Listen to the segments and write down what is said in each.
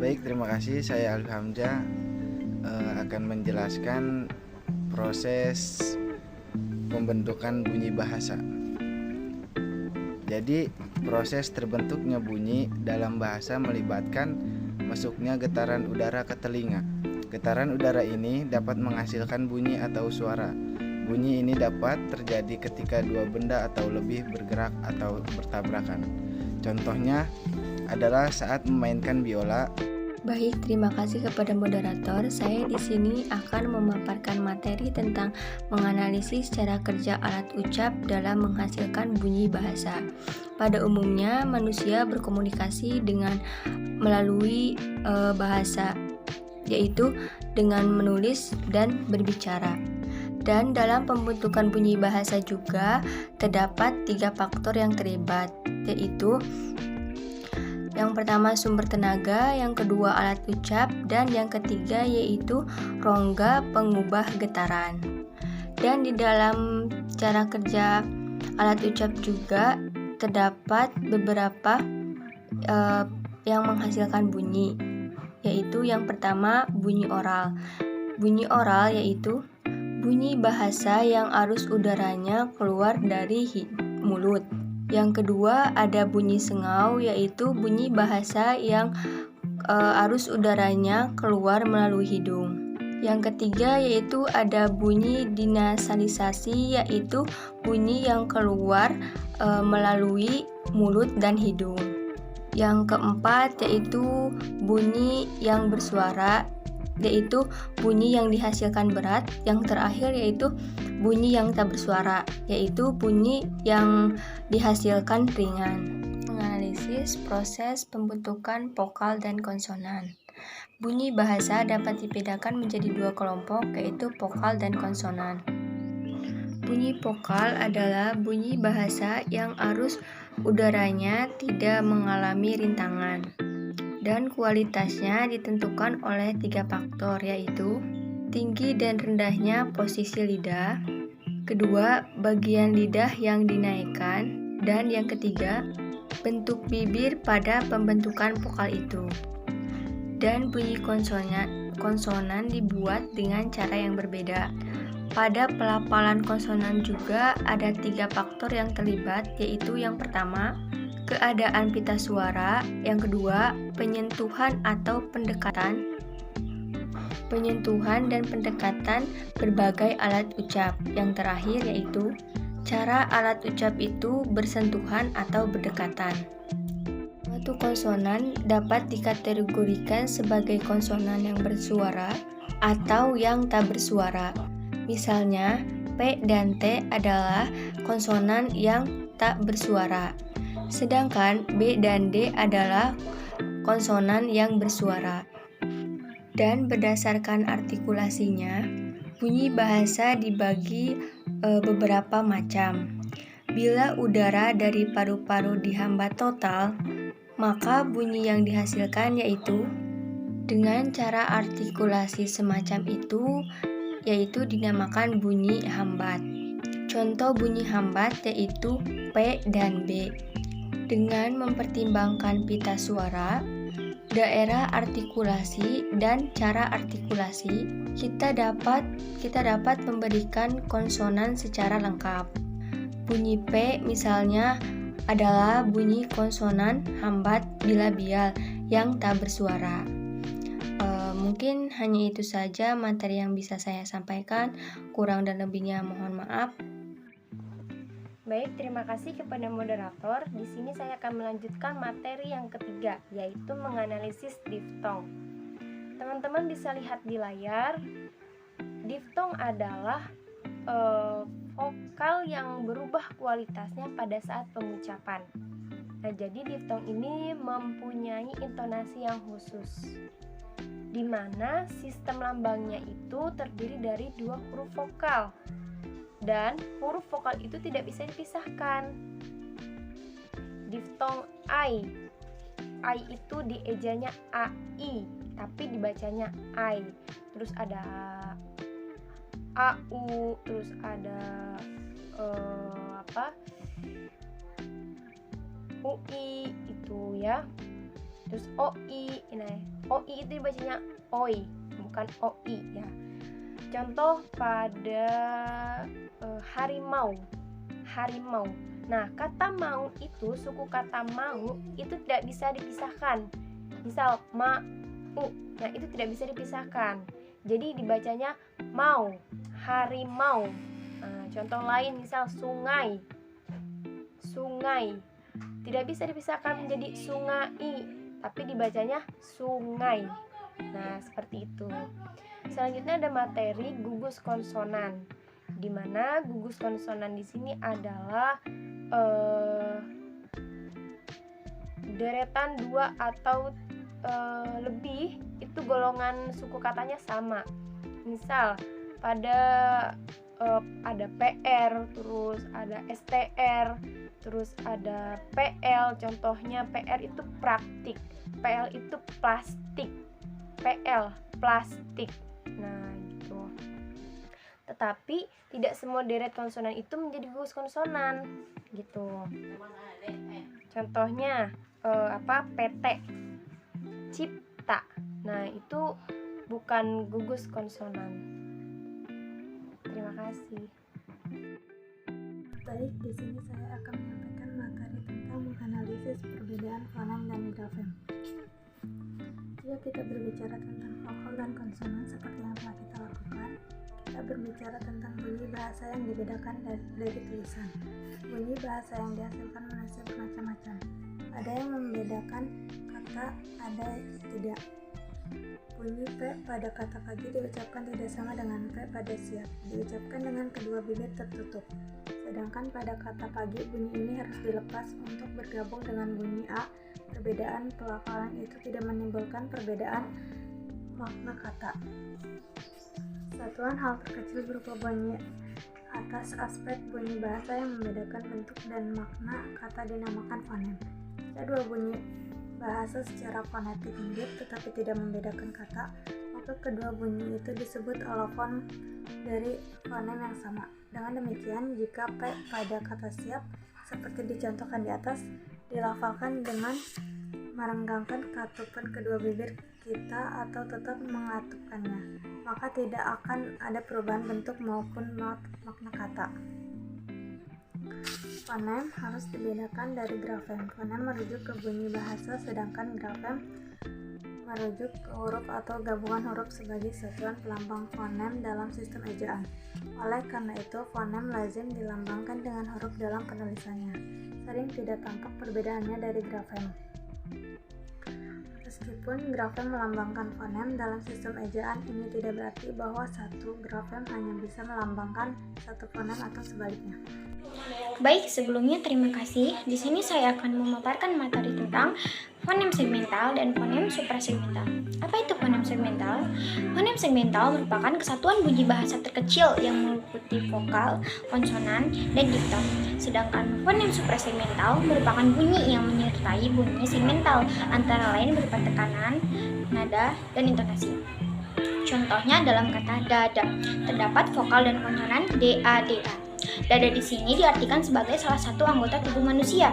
Baik, terima kasih. Saya Alif Hamzah akan menjelaskan proses pembentukan bunyi bahasa. Jadi, proses terbentuknya bunyi dalam bahasa melibatkan masuknya getaran udara ke telinga. Getaran udara ini dapat menghasilkan bunyi atau suara. Bunyi ini dapat terjadi ketika dua benda atau lebih bergerak atau bertabrakan. Contohnya adalah saat memainkan biola. Baik, terima kasih kepada moderator. Saya di sini akan memaparkan materi tentang menganalisis cara kerja alat ucap dalam menghasilkan bunyi bahasa. Pada umumnya, manusia berkomunikasi dengan melalui bahasa, yaitu dengan menulis dan berbicara. Dan dalam pembentukan bunyi bahasa juga terdapat 3 faktor yang terlibat, yaitu yang pertama sumber tenaga, yang kedua alat ucap, dan yang ketiga yaitu rongga pengubah getaran. Dan di dalam cara kerja alat ucap juga terdapat beberapa yang menghasilkan bunyi, yaitu yang pertama bunyi oral. Bunyi oral yaitu bunyi bahasa yang arus udaranya keluar dari mulut. Yang kedua ada bunyi sengau, yaitu bunyi bahasa yang arus udaranya keluar melalui hidung. Yang ketiga yaitu ada bunyi dinasalisasi, yaitu bunyi yang keluar melalui mulut dan hidung. Yang keempat yaitu bunyi yang bersuara, yaitu bunyi yang dihasilkan berat. Yang terakhir yaitu bunyi yang tak bersuara, yaitu bunyi yang dihasilkan ringan. Menganalisis proses pembentukan vokal dan konsonan. Bunyi bahasa dapat dibedakan menjadi 2 kelompok, yaitu vokal dan konsonan. Bunyi vokal adalah bunyi bahasa yang arus udaranya tidak mengalami rintangan, dan kualitasnya ditentukan oleh 3 faktor, yaitu tinggi dan rendahnya posisi lidah, kedua bagian lidah yang dinaikkan, dan yang ketiga bentuk bibir pada pembentukan vokal itu. Dan bunyi konsonan dibuat dengan cara yang berbeda. Pada pelafalan konsonan juga ada 3 faktor yang terlibat, yaitu yang pertama keadaan pita suara, yang kedua penyentuhan dan pendekatan berbagai alat ucap, yang terakhir yaitu cara alat ucap itu bersentuhan atau berdekatan. Suatu konsonan dapat dikategorikan sebagai konsonan yang bersuara atau yang tak bersuara. Misalnya, P dan T adalah konsonan yang tak bersuara, sedangkan B dan D adalah konsonan yang bersuara. Dan berdasarkan artikulasinya, bunyi bahasa dibagi beberapa macam. Bila udara dari paru-paru dihambat total, maka bunyi yang dihasilkan yaitu dengan cara artikulasi semacam itu, yaitu dinamakan bunyi hambat. Contoh bunyi hambat yaitu P dan B. Dengan mempertimbangkan pita suara, daerah artikulasi, dan cara artikulasi, kita dapat memberikan konsonan secara lengkap. Bunyi P misalnya adalah bunyi konsonan hambat bilabial yang tak bersuara. Mungkin hanya itu saja materi yang bisa saya sampaikan. Kurang dan lebihnya mohon maaf. Baik, terima kasih kepada moderator. Di sini saya akan melanjutkan materi yang ketiga, yaitu menganalisis diftong. Teman-teman bisa lihat di layar, diftong adalah vokal yang berubah kualitasnya pada saat pengucapan. Nah, jadi diftong ini mempunyai intonasi yang khusus, di mana sistem lambangnya itu terdiri dari 2 huruf vokal. Dan huruf vokal itu tidak bisa dipisahkan. Diftong I itu diejanya AI, tapi dibacanya I. Terus ada AU, terus ada UI itu ya. Terus oi, nah oi itu dibacanya oi, bukan oi ya. Contoh pada harimau. Nah, kata mau itu, suku kata mau itu tidak bisa dipisahkan. Misal mau, nah itu tidak bisa dipisahkan. Jadi dibacanya mau, harimau. Nah, contoh lain misal sungai. Tidak bisa dipisahkan menjadi sungai, tapi dibacanya sungai. Nah, seperti itu. Selanjutnya ada materi gugus konsonan, di mana gugus konsonan di sini adalah deretan dua atau lebih itu golongan suku katanya sama. Misal pada ada PR, terus ada STR, terus ada PL. Contohnya PR itu praktik, PL itu plastik, PL plastik. Nah, gitu. Tetapi tidak semua deret konsonan itu menjadi gugus konsonan, gitu. Contohnya PT, cipta. Nah, itu bukan gugus konsonan. Terima kasih. Baik, di sini saya akan menyampaikan materi tentang menganalisis perbedaan fonem dan grafem. Jika kita berbicara tentang vokal dan konsonan seperti yang telah kita lakukan, kita berbicara tentang bunyi bahasa yang dibedakan dari tulisan. Bunyi bahasa yang dihasilkan bermacam-macam. Ada yang membedakan kata, ada tidak. Bunyi P pada kata pagi diucapkan tidak sama dengan P pada siap, diucapkan dengan kedua bibir tertutup. Sedangkan pada kata pagi, bunyi ini harus dilepas untuk bergabung dengan bunyi A. Perbedaan pelafalan itu tidak menimbulkan perbedaan makna kata. Satuan hal terkecil berupa bunyi atas aspek bunyi bahasa yang membedakan bentuk dan makna kata dinamakan fonem. Jika dua bunyi bahasa secara fonetik mirip tetapi tidak membedakan kata, maka kedua bunyi itu disebut alofon dari fonem yang sama. Dengan demikian, jika P pada kata siap seperti dicontohkan di atas dilafalkan dengan merenggangkan katupan kedua bibir kita atau tetap mengatupkannya, maka tidak akan ada perubahan bentuk maupun makna kata. Fonem harus dibedakan dari grafem. Fonem merujuk ke bunyi bahasa, sedangkan grafem merujuk ke huruf atau gabungan huruf sebagai satuan pelambang fonem dalam sistem ejaan. Oleh karena itu, fonem lazim dilambangkan dengan huruf dalam penulisannya. Sering tidak tampak perbedaannya dari grafem. Meskipun grafem melambangkan fonem dalam sistem ejaan, ini tidak berarti bahwa satu grafem hanya bisa melambangkan satu fonem atau sebaliknya. Baik, sebelumnya terima kasih. Di sini saya akan memaparkan materi tentang fonem segmental dan fonem suprasegmental. Apa itu fonem segmental? Fonem segmental merupakan kesatuan bunyi bahasa terkecil yang meliputi vokal, konsonan, dan difton. Sedangkan fonem suprasegmental merupakan bunyi yang menyertai bunyi segmental, antara lain berupa tekanan, nada, dan intonasi. Contohnya dalam kata dada, terdapat vokal dan konsonan da. Dada di sini diartikan sebagai salah satu anggota tubuh manusia.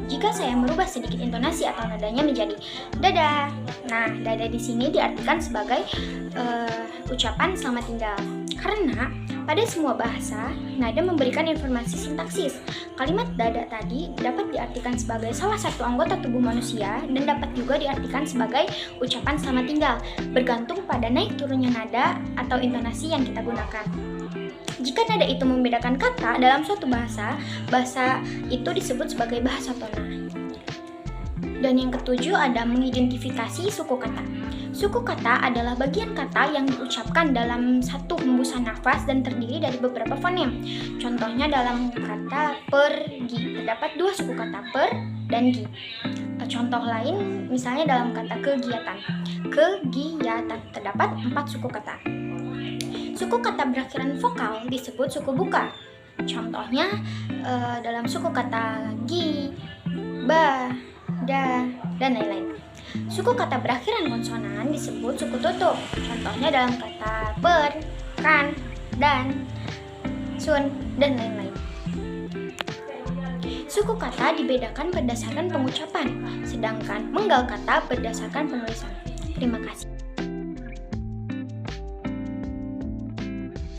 Jika saya merubah sedikit intonasi atau nadanya menjadi dada, nah dada di sini diartikan sebagai ucapan selamat tinggal. Karena pada semua bahasa, nada memberikan informasi sintaksis. Kalimat dada tadi dapat diartikan sebagai salah satu anggota tubuh manusia dan dapat juga diartikan sebagai ucapan selamat tinggal, bergantung pada naik turunnya nada atau intonasi yang kita gunakan. Jika nada itu membedakan kata dalam suatu bahasa, bahasa itu disebut sebagai bahasa tona. Dan yang ketujuh ada mengidentifikasi suku kata. Suku kata adalah bagian kata yang diucapkan dalam satu hembusan nafas dan terdiri dari beberapa fonem. Contohnya dalam kata pergi, terdapat dua suku kata per dan gi. Contoh lain misalnya dalam kata kegiatan. Kegiatan, terdapat 4 suku kata. Suku kata berakhiran vokal disebut suku buka. Contohnya dalam suku kata gi, ba, da, dan lain-lain. Suku kata berakhiran konsonan disebut suku tutup. Contohnya dalam kata per, kan, dan, sun, dan lain-lain. Suku kata dibedakan berdasarkan pengucapan, sedangkan menggal kata berdasarkan penulisan. Terima kasih.